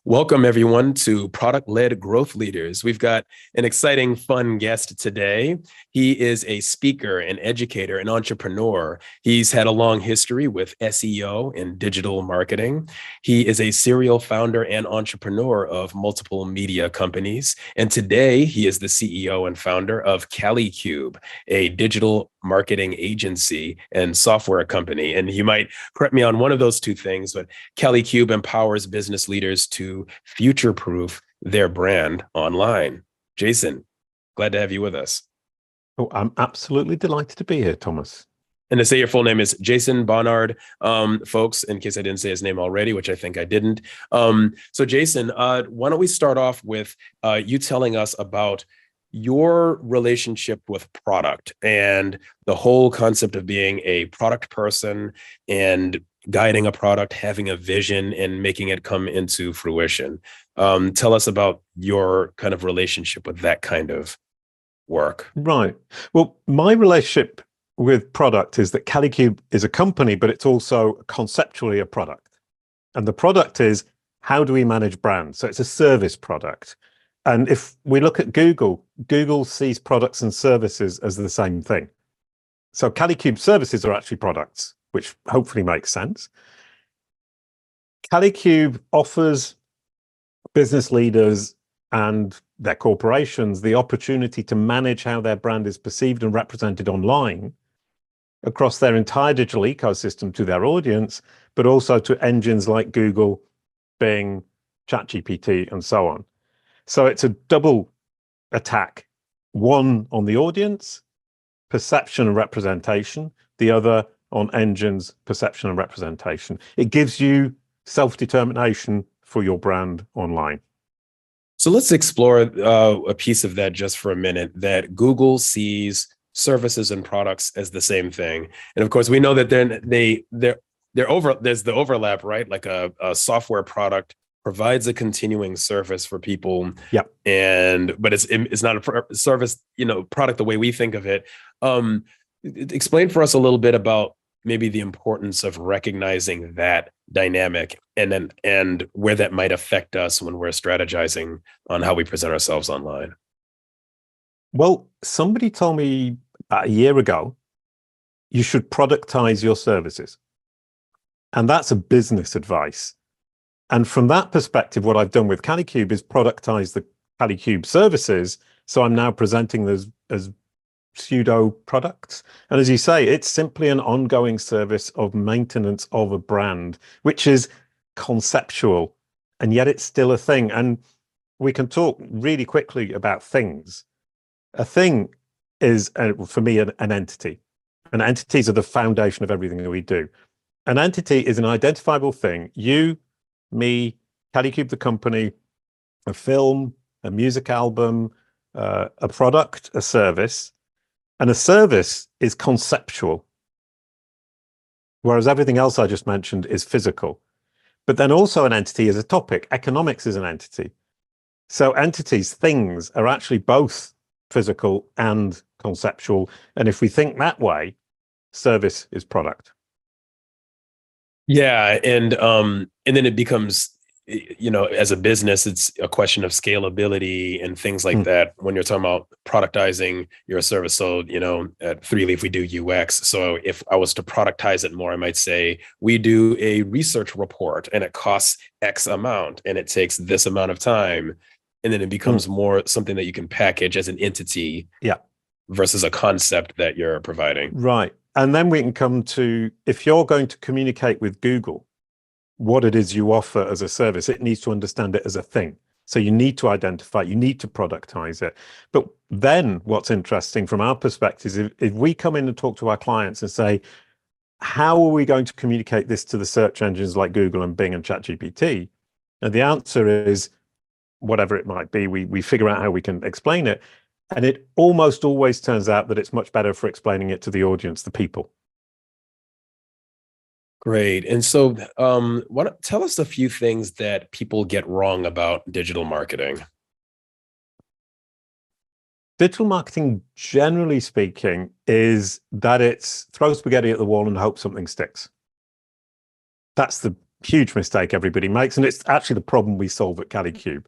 Welcome, everyone, to Product-Led Growth Leaders. We've got an exciting, fun guest today. He is a speaker, an educator, an entrepreneur. He's had a long history with SEO and digital marketing. He is a serial founder and entrepreneur of multiple media companies. And today, he is the CEO and founder of Kalicube, a digital marketing agency and software company. And you might correct me on one of those two things, but Kalicube empowers business leaders to future-proof their brand online. Jason, glad to have you with us. Oh, I'm absolutely delighted to be here, Thomas. And to say your full name is Jason Barnard, folks, in case I didn't say his name already, which I think I didn't. So Jason, why don't we start off with you telling us about your relationship with product and the whole concept of being a product person and guiding a product, having a vision and making it come into fruition. Tell us about your kind of relationship with that kind of work. Right. Well, my relationship with product is that Kalicube is a company, but it's also conceptually a product. And the product is, how do we manage brands? So it's a service product. And if we look at Google, Google sees products and services as the same thing. So Kalicube services are actually products, which hopefully makes sense. Kalicube offers business leaders and their corporations the opportunity to manage how their brand is perceived and represented online across their entire digital ecosystem to their audience, but also to engines like Google, Bing, ChatGPT, and so on. So it's a double attack, one on the audience, perception and representation, the other on engines, perception and representation. It gives you self-determination for your brand online. So let's explore a piece of that just for a minute, that Google sees services and products as the same thing. And of course, we know that there's the overlap, right? Like a software product provides a continuing service for people. Yeah. But it's not a service, product the way we think of it. Explain for us a little bit about maybe the importance of recognizing that dynamic and where that might affect us when we're strategizing on how we present ourselves online. Well, somebody told me about a year ago, you should productize your services. And that's a business advice. And from that perspective, what I've done with Kalicube is productize the Kalicube services. So I'm now presenting those as pseudo products. And as you say, it's simply an ongoing service of maintenance of a brand, which is conceptual, and yet it's still a thing. And we can talk really quickly about things. A thing is, for me, an entity. And entities are the foundation of everything that we do. An entity is an identifiable thing. You, me, Kalicube, the company, a film, a music album, a product, a service. And a service is conceptual, whereas everything else I just mentioned is physical. But then also an entity is a topic. Economics is an entity. So entities, things, are actually both physical and conceptual. And if we think that way, service is product. Yeah, and then it becomes, as a business, it's a question of scalability and things like that. When you're talking about productizing your service, so at 3Leaf we do UX. So if I was to productize it more, I might say we do a research report and it costs X amount and it takes this amount of time, and then it becomes more something that you can package as an entity, versus a concept that you're providing. Right. And then we can come to, if you're going to communicate with Google what it is you offer as a service, it needs to understand it as a thing. So you need to identify, you need to productize it. But then what's interesting from our perspective is if we come in and talk to our clients and say, how are we going to communicate this to the search engines like Google and Bing and ChatGPT? And the answer is, whatever it might be, we figure out how we can explain it. And it almost always turns out that it's much better for explaining it to the audience, the people. Great. And so tell us a few things that people get wrong about digital marketing. Digital marketing, generally speaking, is that it's throw spaghetti at the wall and hope something sticks. That's the huge mistake everybody makes, and it's actually the problem we solve at Kalicube,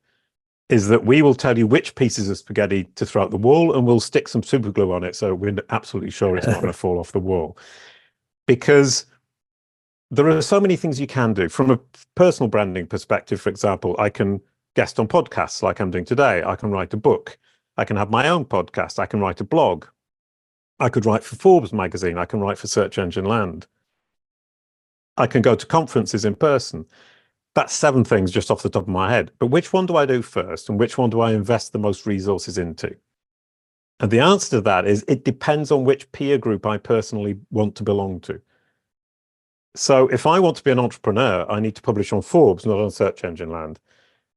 is that we will tell you which pieces of spaghetti to throw at the wall, and we'll stick some super glue on it so we're absolutely sure it's not going to fall off the wall. Because there are so many things you can do. From a personal branding perspective, for example, I can guest on podcasts like I'm doing today. I can write a book. I can have my own podcast. I can write a blog. I could write for Forbes magazine. I can write for Search Engine Land. I can go to conferences in person. That's 7 things just off the top of my head. But which one do I do first, and which one do I invest the most resources into? And the answer to that is it depends on which peer group I personally want to belong to. So if I want to be an entrepreneur, I need to publish on Forbes, not on Search Engine Land.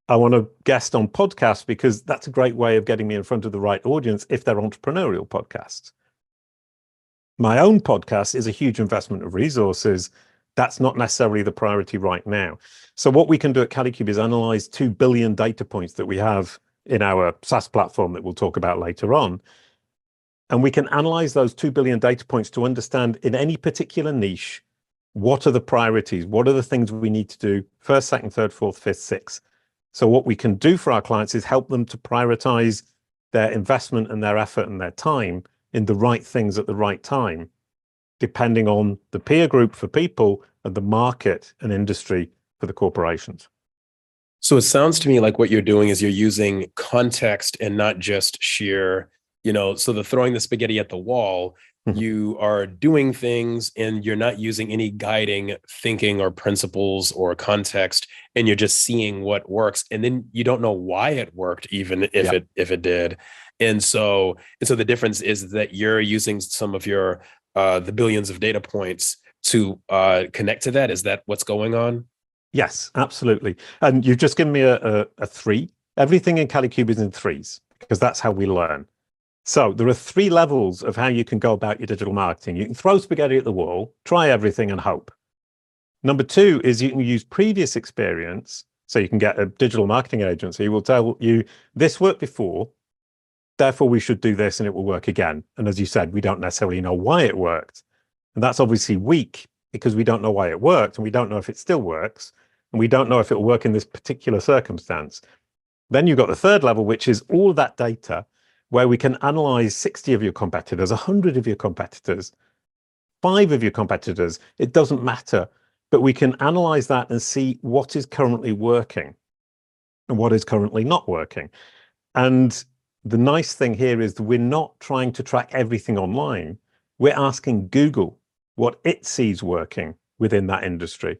I want to guest on podcasts because that's a great way of getting me in front of the right audience if they're entrepreneurial podcasts. My own podcast is a huge investment of resources. That's not necessarily the priority right now. So what we can do at Kalicube is analyze 2 billion data points that we have in our SaaS platform that we'll talk about later on. And we can analyze those 2 billion data points to understand in any particular niche, what are the priorities? What are the things we need to do first, second, third, fourth, fifth, sixth? So what we can do for our clients is help them to prioritize their investment and their effort and their time in the right things at the right time, depending on the peer group for people and the market and industry for the corporations. So it sounds to me like what you're doing is you're using context and not just sheer, so the throwing the spaghetti at the wall, you are doing things and you're not using any guiding thinking or principles or context, and you're just seeing what works. And then you don't know why it worked, even if it did. And so the difference is that you're using some of your the billions of data points to connect to that. Is that what's going on? Yes, absolutely. And you've just given me a 3. Everything in Kalicube is in 3s because that's how we learn. So there are 3 levels of how you can go about your digital marketing. You can throw spaghetti at the wall, try everything and hope. Number 2 is you can use previous experience. So you can get a digital marketing agency who will tell you this worked before, therefore we should do this and it will work again. And as you said, we don't necessarily know why it worked. And that's obviously weak because we don't know why it worked and we don't know if it still works. And we don't know if it will work in this particular circumstance. Then you've got the 3rd level, which is all of that data where we can analyze 60 of your competitors, 100 of your competitors, 5 of your competitors. It doesn't matter, but we can analyze that and see what is currently working and what is currently not working. And the nice thing here is that we're not trying to track everything online. We're asking Google what it sees working within that industry.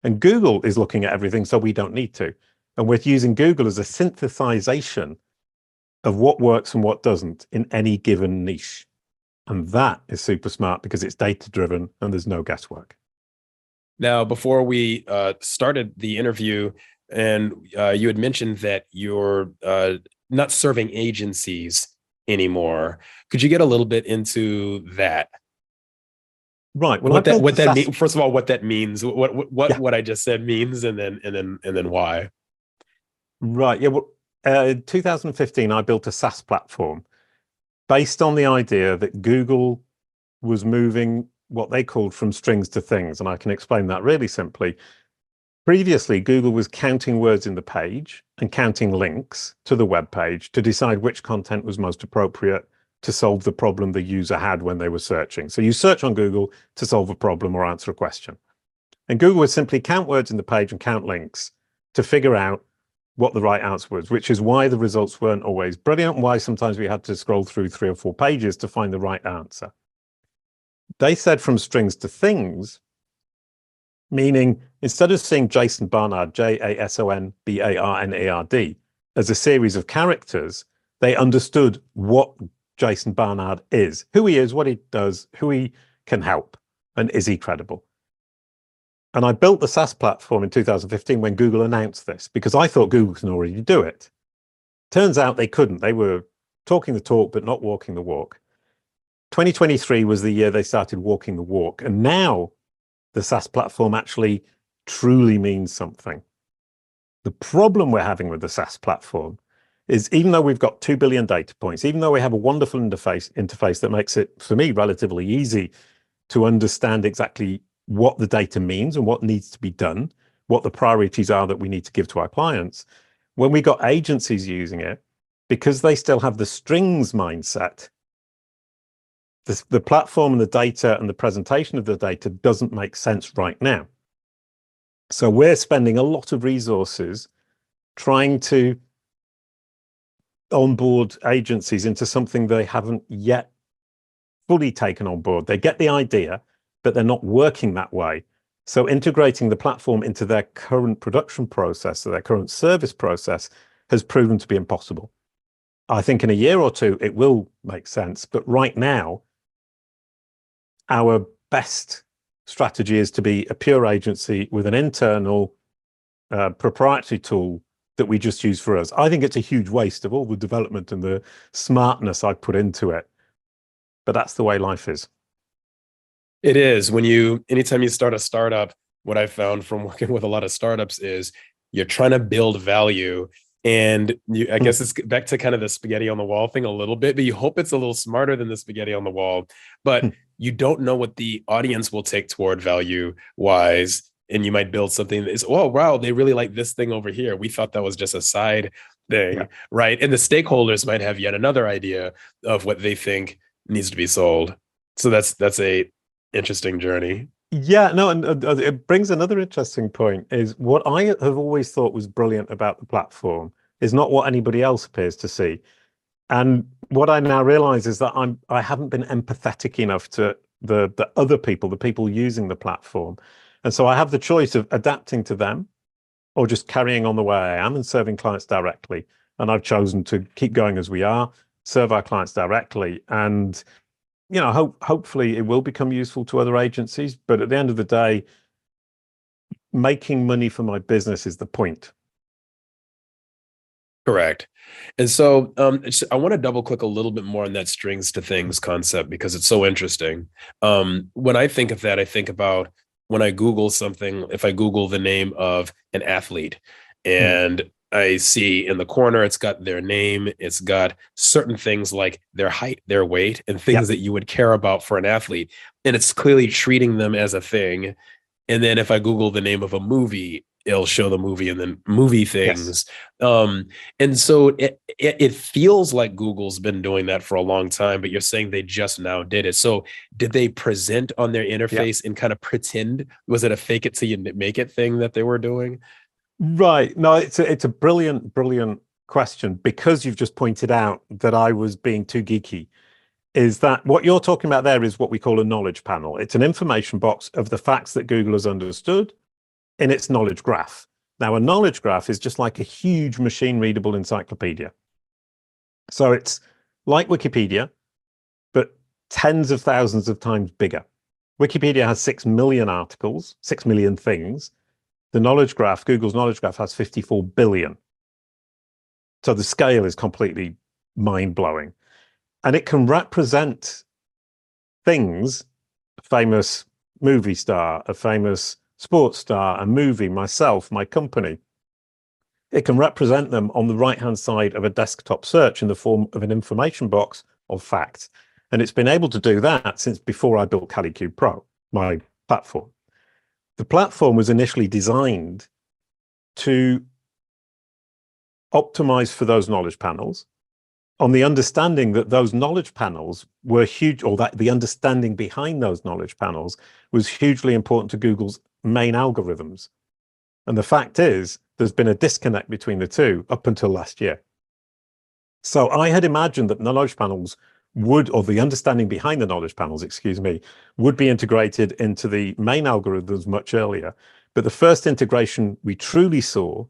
And Google is looking at everything, so we don't need to. And we're using Google as a synthesization of what works and what doesn't in any given niche. And that is super smart because it's data-driven and there's no guesswork. Now, before we started the interview, and you had mentioned that you're not serving agencies anymore. Could you get a little bit into that? Right. Well, what that means. First of all, what that means, what I just said means, and then why. Right. Yeah. Well, in 2015, I built a SaaS platform based on the idea that Google was moving what they called from strings to things. And I can explain that really simply. Previously, Google was counting words in the page and counting links to the web page to decide which content was most appropriate to solve the problem the user had when they were searching. So you search on Google to solve a problem or answer a question. And Google would simply count words in the page and count links to figure out what the right answer was, which is why the results weren't always brilliant, why sometimes we had to scroll through 3 or 4 pages to find the right answer. They said from strings to things, meaning instead of seeing Jason Barnard, JASONBARNARD, as a series of characters, they understood what Jason Barnard is, who he is, what he does, who he can help, and is he credible? And I built the SaaS platform in 2015 when Google announced this, because I thought Google can already do it. Turns out they couldn't. They were talking the talk, but not walking the walk. 2023 was the year they started walking the walk. And now the SaaS platform actually truly means something. The problem we're having with the SaaS platform is even though we've got 2 billion data points, even though we have a wonderful interface that makes it, for me, relatively easy to understand exactly what the data means and what needs to be done, what the priorities are that we need to give to our clients. When we got agencies using it, because they still have the strings mindset, the platform and the data and the presentation of the data doesn't make sense right now. So we're spending a lot of resources trying to onboard agencies into something they haven't yet fully taken on board. They get the idea, but they're not working that way. So integrating the platform into their current production process or their current service process has proven to be impossible. I think in a year or two, it will make sense. But right now, our best strategy is to be a pure agency with an internal proprietary tool that we just use for us. I think it's a huge waste of all the development and the smartness I put into it. But that's the way life is. It is. Anytime you start a startup, what I found from working with a lot of startups is you're trying to build value. And I guess it's back to kind of the spaghetti on the wall thing a little bit, but you hope it's a little smarter than the spaghetti on the wall. But you don't know what the audience will take toward value wise. And you might build something that is, oh, wow, they really like this thing over here. We thought that was just a side thing, right? And the stakeholders might have yet another idea of what they think needs to be sold. So that's a interesting journey. Yeah, no, and it brings another interesting point is what I have always thought was brilliant about the platform is not what anybody else appears to see. And what I now realize is that I haven't been empathetic enough to the other people, the people using the platform. And so I have the choice of adapting to them or just carrying on the way I am and serving clients directly. And I've chosen to keep going as we are, serve our clients directly. And hopefully it will become useful to other agencies, but at the end of the day, making money for my business is the point. Correct. And so I want to double click a little bit more on that strings to things concept because it's so interesting. When I think of that, I think about when I Google something, if I Google the name of an athlete and I see in the corner, it's got their name, it's got certain things like their height, their weight, and things that you would care about for an athlete. And it's clearly treating them as a thing. And then if I Google the name of a movie, it'll show the movie and then movie things. And so it feels like Google's been doing that for a long time, but you're saying they just now did it. So did they present on their interface and kind of pretend? Was it a fake it till you make it thing that they were doing? Right. No, it's a brilliant question because you've just pointed out that I was being too geeky. Is that what you're talking about there is what we call a knowledge panel. It's an information box of the facts that Google has understood in its knowledge graph. Now, a knowledge graph is just like a huge machine-readable encyclopedia. So it's like Wikipedia, but tens of thousands of times bigger. Wikipedia has 6 million articles, 6 million things. The knowledge graph, Google's knowledge graph, has 54 billion. So the scale is completely mind-blowing. And it can represent things, a famous movie star, a famous sports star, a movie, myself, my company. It can represent them on the right-hand side of a desktop search in the form of an information box of facts. And it's been able to do that since before I built Kalicube Pro, my platform. The platform was initially designed to optimize for those knowledge panels on the understanding that those knowledge panels were huge, or that the understanding behind those knowledge panels was hugely important to Google's main algorithms. And the fact is, there's been a disconnect between the two up until last year. So I had imagined that knowledge panels would, or the understanding behind the knowledge panels, excuse me, would be integrated into the main algorithms much earlier. But the first integration we truly saw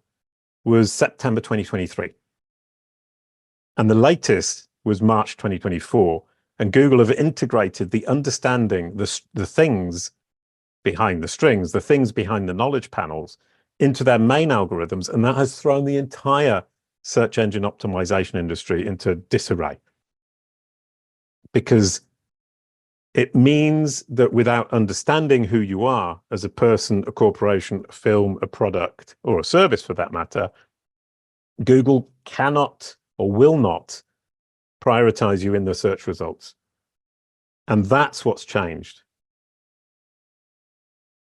was September 2023. And the latest was March 2024. And Google have integrated the understanding, the things behind the strings, the things behind the knowledge panels into their main algorithms. And that has thrown the entire search engine optimization industry into disarray. Because it means that without understanding who you are as a person, a corporation, a film, a product, or a service for that matter, Google cannot or will not prioritize you in the search results. And that's what's changed.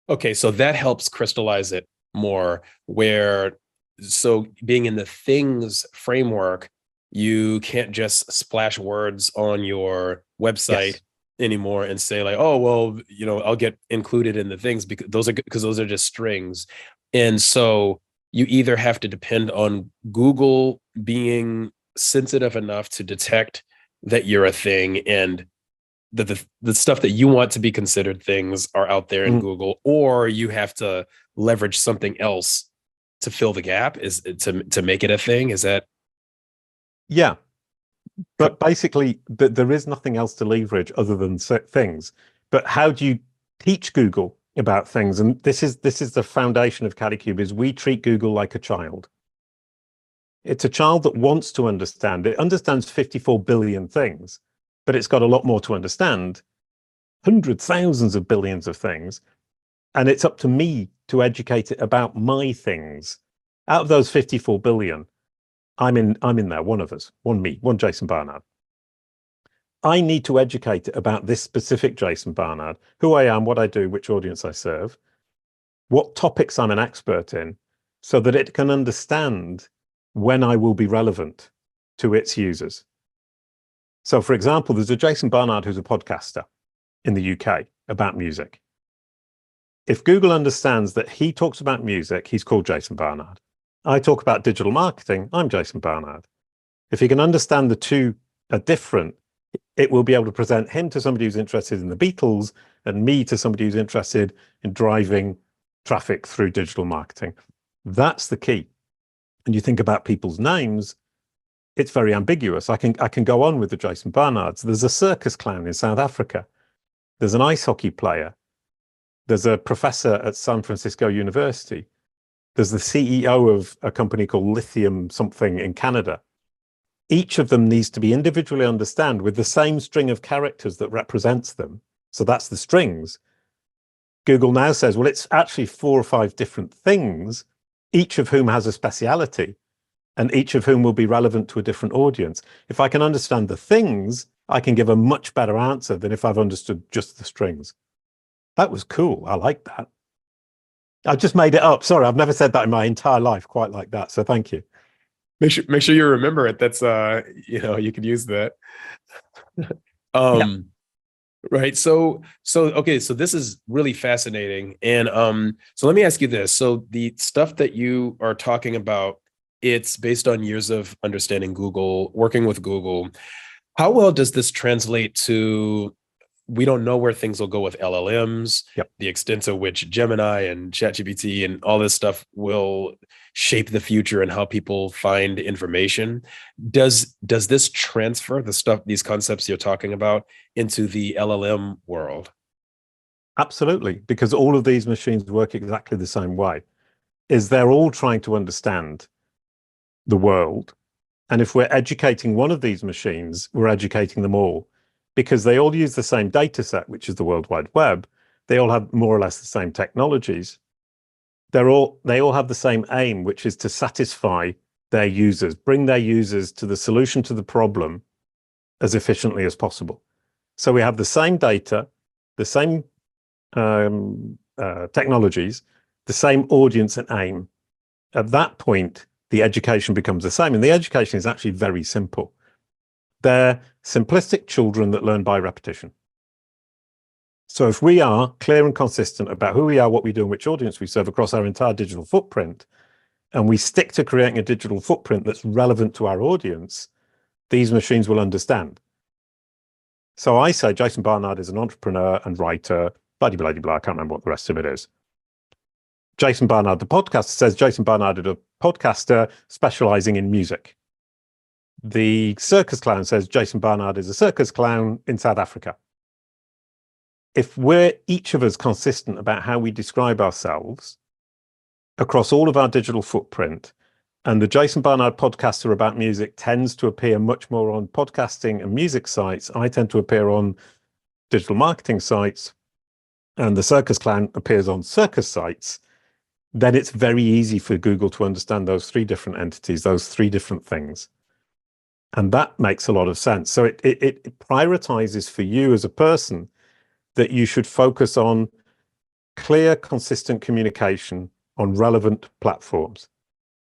Okay, so that helps crystallize it more, where so being in the things framework, you can't just splash words on your website Yes. anymore and say like, oh, well, I'll get included in the things because those are just strings. And so you either have to depend on Google being sensitive enough to detect that you're a thing, and the stuff that you want to be considered things are out there in Mm, Google, or you have to leverage something else to fill the gap, is to make it a thing. Is that yeah. But basically, there is nothing else to leverage other than things. But how do you teach Google about things? And this is the foundation of Kalicube, is we treat Google like a child. It's a child that wants to understand. It understands 54 billion things, but it's got a lot more to understand, hundreds, thousands of billions of things. And it's up to me to educate it about my things. Out of those 54 billion, I'm in there, one of us, one me, one Jason Barnard. I need to educate it about this specific Jason Barnard, who I am, what I do, which audience I serve, what topics I'm an expert in, so that it can understand when I will be relevant to its users. So, for example, there's a Jason Barnard who's a podcaster in the UK about music. If Google understands that he talks about music, he's called Jason Barnard. I talk about digital marketing, I'm Jason Barnard. If he can understand the two are different, it will be able to present him to somebody who's interested in the Beatles and me to somebody who's interested in driving traffic through digital marketing. That's the key. And you think about people's names, it's very ambiguous. I can go on with the Jason Barnards. There's a circus clown in South Africa. There's an ice hockey player. There's a professor at San Francisco University. There's the CEO of a company called Lithium something in Canada. Each of them needs to be individually understood with the same string of characters that represents them. So that's the strings. Google now says, well, it's actually 4 or 5 different things, each of whom has a speciality, and each of whom will be relevant to a different audience. If I can understand the things, I can give a much better answer than if I've understood just the strings. That was cool. I like that. I just made it up. Sorry, I've never said that in my entire life quite like that. So thank you. make sure you remember it. That's you could use that. Yeah. Right. So okay, so this is really fascinating. And so let me ask you this. So the stuff that you are talking about, it's based on years of understanding Google, working with Google. How well does this translate to, we don't know where things will go with LLMs, Yep. the extent to which Gemini and ChatGPT and all this stuff will shape the future and how people find information. Does this transfer the stuff, these concepts you're talking about, into the LLM world? Absolutely, because all of these machines work exactly the same way. Is they're all trying to understand the world. And if we're educating one of these machines, we're educating them all, because they all use the same data set, which is the World Wide Web. They all have more or less the same technologies. They all have the same aim, which is to satisfy their users, bring their users to the solution to the problem as efficiently as possible. So we have the same data, the same technologies, the same audience and aim. At that point, the education becomes the same. And the education is actually very simple. They're simplistic children that learn by repetition. So if we are clear and consistent about who we are, what we do, and which audience we serve across our entire digital footprint, and we stick to creating a digital footprint that's relevant to our audience, these machines will understand. So I say Jason Barnard is an entrepreneur and writer, blah, blah, blah, blah. I can't remember what the rest of it is. Jason Barnard, the podcaster, says Jason Barnard is a podcaster specializing in music. The circus clown says Jason Barnard is a circus clown in South Africa. If we're each of us consistent about how we describe ourselves across all of our digital footprint, and the Jason Barnard podcaster about music tends to appear much more on podcasting and music sites, I tend to appear on digital marketing sites, and the circus clown appears on circus sites, then it's very easy for Google to understand those 3 different entities, those 3 different things. And that makes a lot of sense. So it prioritizes for you as a person that you should focus on clear, consistent communication on relevant platforms.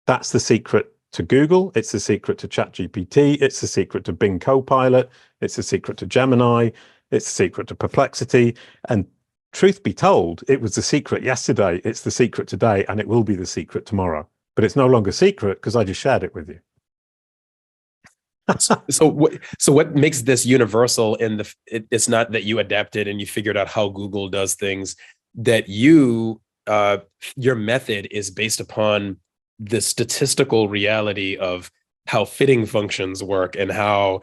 That's the secret to Google. It's the secret to ChatGPT. It's the secret to Bing Copilot. It's the secret to Gemini. It's the secret to Perplexity. And truth be told, it was the secret yesterday. It's the secret today, and it will be the secret tomorrow. But it's no longer secret because I just shared it with you. So what makes this universal in it's not that you adapted and you figured out how Google does things, that your method is based upon the statistical reality of how fitting functions work and how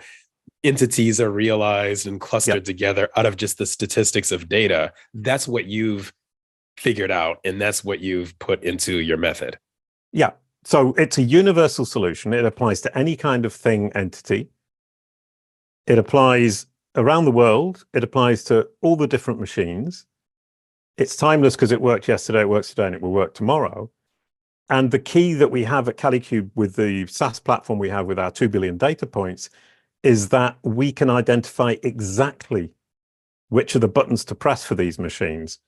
entities are realized and clustered together out of just the statistics of data. That's what you've figured out, and that's what you've put into your method. Yeah. So it's a universal solution. It applies to any kind of thing entity. It applies around the world. It applies to all the different machines. It's timeless because it worked yesterday, it works today, and it will work tomorrow. And the key that we have at Kalicube with the SaaS platform we have with our 2 billion data points is that we can identify exactly which are the buttons to press for these machines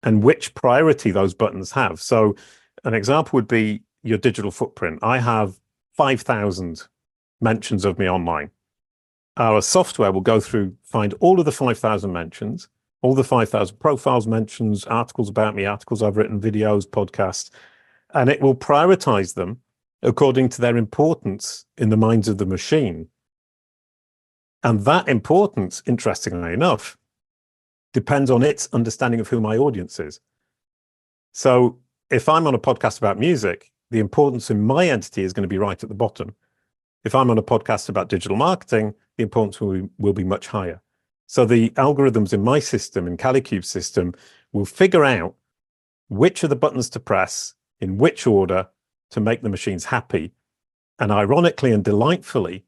and which priority those buttons have. So an example would be your digital footprint. I have 5,000 mentions of me online. Our software will go through, find all of the 5,000 mentions, all the 5,000 profiles, mentions, articles about me, articles I've written, videos, podcasts, and it will prioritize them according to their importance in the minds of the machine. And that importance, interestingly enough, depends on its understanding of who my audience is. So if I'm on a podcast about music, the importance in my entity is going to be right at the bottom. If I'm on a podcast about digital marketing, the importance will be much higher. So the algorithms in my system, in Kalicube's system, will figure out which are the buttons to press, in which order, to make the machines happy. And ironically and delightfully,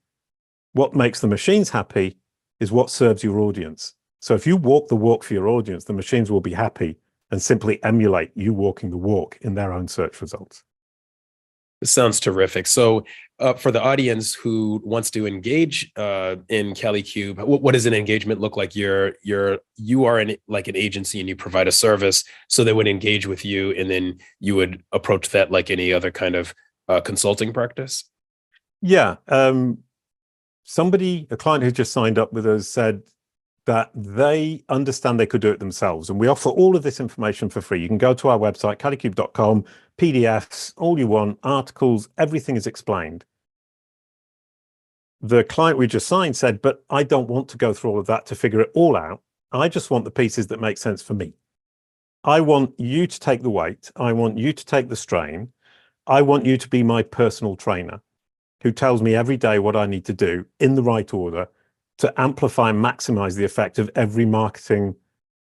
what makes the machines happy is what serves your audience. So if you walk the walk for your audience, the machines will be happy and simply emulate you walking the walk in their own search results. This sounds terrific. So for the audience who wants to engage in Kalicube, what does an engagement look like? You are like an agency and you provide a service, so they would engage with you, and then you would approach that like any other kind of consulting practice? Yeah. A client who just signed up with us said that they understand they could do it themselves. And we offer all of this information for free. You can go to our website, kalicube.com, PDFs, all you want, articles, everything is explained. The client we just signed said, but I don't want to go through all of that to figure it all out. I just want the pieces that make sense for me. I want you to take the weight. I want you to take the strain. I want you to be my personal trainer who tells me every day what I need to do in the right order to amplify and maximize the effect of every marketing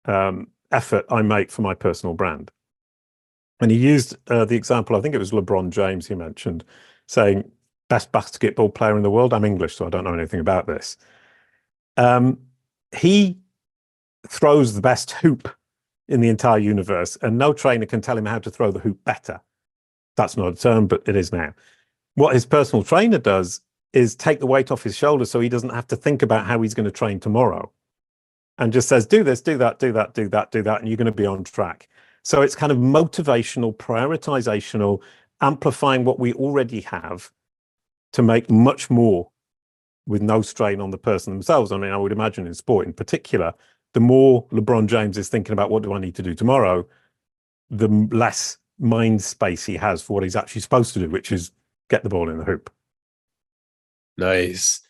effort I make for my personal brand. And he used the example, I think it was LeBron James he mentioned, saying, best basketball player in the world. I'm English, so I don't know anything about this. He throws the best hoop in the entire universe, and no trainer can tell him how to throw the hoop better. That's not a term, but it is now. What his personal trainer does is take the weight off his shoulders so he doesn't have to think about how he's going to train tomorrow, and just says, do this, do that, do that, do that, do that, and you're going to be on track. So it's kind of motivational, prioritizational, amplifying what we already have to make much more with no strain on the person themselves. I mean, I would imagine in sport in particular, the more LeBron James is thinking about what do I need to do tomorrow, the less mind space he has for what he's actually supposed to do, which is get the ball in the hoop. Nice.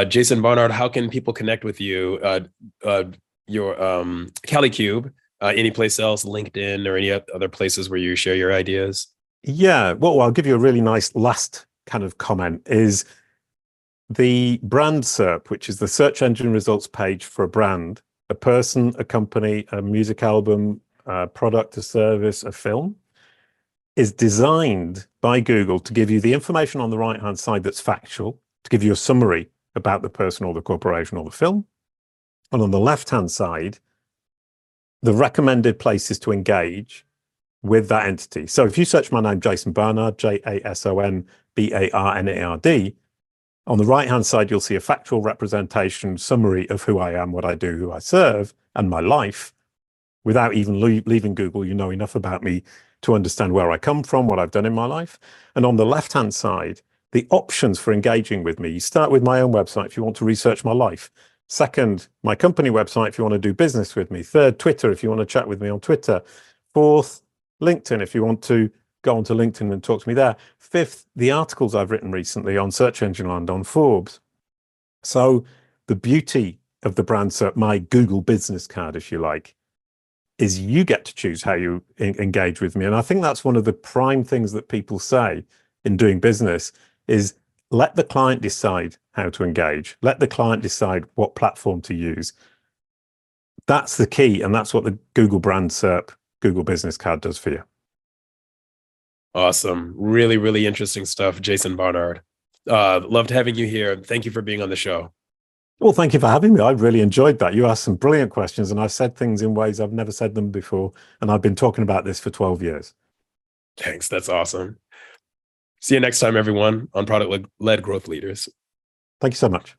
Jason Barnard, how can people connect with you? Your Kalicube, any place else, LinkedIn or any other places where you share your ideas? Yeah, well, I'll give you a really nice last kind of comment is the brand SERP, which is the search engine results page for a brand, a person, a company, a music album, a product, a service, a film, is designed by Google to give you the information on the right-hand side that's factual, to give you a summary about the person or the corporation or the film. And on the left-hand side, the recommended places to engage with that entity. So if you search my name, Jason Barnard, JASON BARNARD, on the right-hand side, you'll see a factual representation summary of who I am, what I do, who I serve, and my life. Without even leaving Google, you know enough about me to know exactly who I am. And you can to understand where I come from, what I've done in my life. And on the left-hand side, the options for engaging with me. You start with my own website if you want to research my life. Second, my company website if you want to do business with me. Third, Twitter if you want to chat with me on Twitter. Fourth, LinkedIn if you want to go onto LinkedIn and talk to me there. Fifth, the articles I've written recently on Search Engine Land, on Forbes. So the beauty of the brand search, my Google business card, if you like, is you get to choose how you engage with me. And I think that's one of the prime things that people say in doing business is let the client decide how to engage. Let the client decide what platform to use. That's the key. And that's what the Google brand SERP, Google business card does for you. Awesome. Really, really interesting stuff, Jason Barnard. Loved having you here. Thank you for being on the show. Well, thank you for having me. I really enjoyed that. You asked some brilliant questions and I've said things in ways I've never said them before. And I've been talking about this for 12 years. Thanks. That's awesome. See you next time, everyone, on Product-Led Growth Leaders. Thank you so much.